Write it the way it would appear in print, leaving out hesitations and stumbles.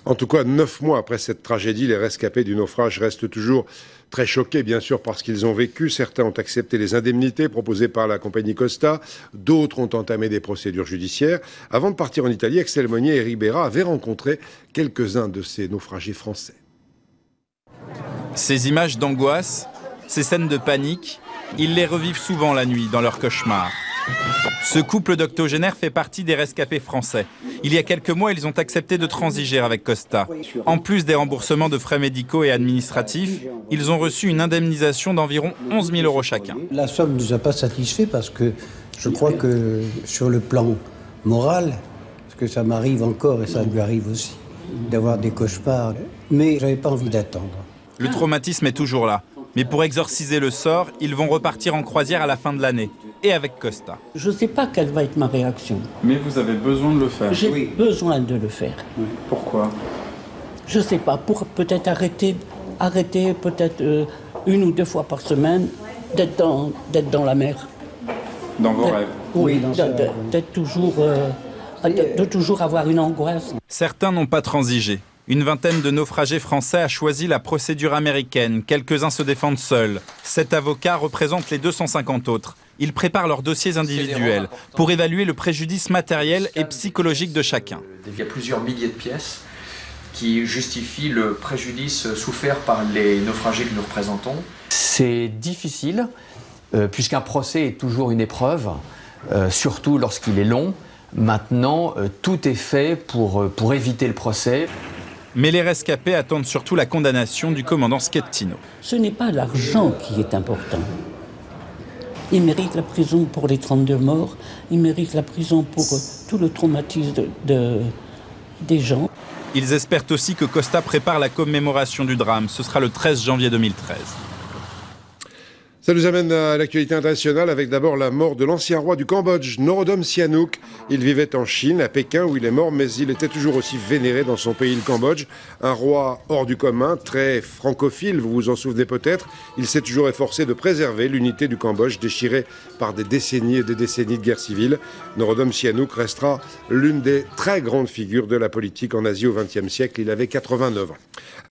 En tout cas, 9 mois après cette tragédie, les rescapés du naufrage restent toujours très choqués, bien sûr, par ce qu'ils ont vécu. Certains ont accepté les indemnités proposées par la compagnie Costa. D'autres ont entamé des procédures judiciaires. Avant de partir en Italie, Axel Monnier et Eric Béra avaient rencontré quelques-uns de ces naufragés français. Ces images d'angoisse, ces scènes de panique, ils les revivent souvent la nuit dans leurs cauchemars. Ce couple d'octogénaires fait partie des rescapés français. Il y a quelques mois, ils ont accepté de transiger avec Costa. En plus des remboursements de frais médicaux et administratifs, ils ont reçu une indemnisation d'environ 11 000 € chacun. La somme ne nous a pas satisfait parce que je crois que sur le plan moral, parce que ça m'arrive encore et ça lui arrive aussi, d'avoir des cauchemars, mais j'avais pas envie d'attendre. Le traumatisme est toujours là. Mais pour exorciser le sort, ils vont repartir en croisière à la fin de l'année. Et avec Costa. Je ne sais pas quelle va être ma réaction. Mais vous avez besoin de le faire. J'ai besoin de le faire. Oui. Pourquoi? Je ne sais pas, pour peut-être arrêter peut-être 1 ou 2 fois par semaine d'être dans la mer. Dans vos rêves? Oui, d'être toujours, de toujours avoir une angoisse. Certains n'ont pas transigé. Une vingtaine de naufragés français a choisi la procédure américaine. Quelques-uns se défendent seuls. 7 avocats représentent les 250 autres. Ils préparent leurs dossiers individuels pour évaluer le préjudice matériel et psychologique de chacun. Il y a plusieurs milliers de pièces qui justifient le préjudice souffert par les naufragés que nous représentons. C'est difficile, puisqu'un procès est toujours une épreuve, surtout lorsqu'il est long. Maintenant, tout est fait pour éviter le procès. Mais les rescapés attendent surtout la condamnation du commandant Schettino. Ce n'est pas l'argent qui est important. Il mérite la prison pour les 32 morts, il mérite la prison pour tout le traumatisme des gens. Ils espèrent aussi que Costa prépare la commémoration du drame. Ce sera le 13 janvier 2013. Ça nous amène à l'actualité internationale avec d'abord la mort de l'ancien roi du Cambodge, Norodom Sihanouk. Il vivait en Chine, à Pékin, où il est mort, mais il était toujours aussi vénéré dans son pays, le Cambodge. Un roi hors du commun, très francophile, vous vous en souvenez peut-être. Il s'est toujours efforcé de préserver l'unité du Cambodge, déchirée par des décennies et des décennies de guerre civile. Norodom Sihanouk restera l'une des très grandes figures de la politique en Asie au XXe siècle. Il avait 89 ans.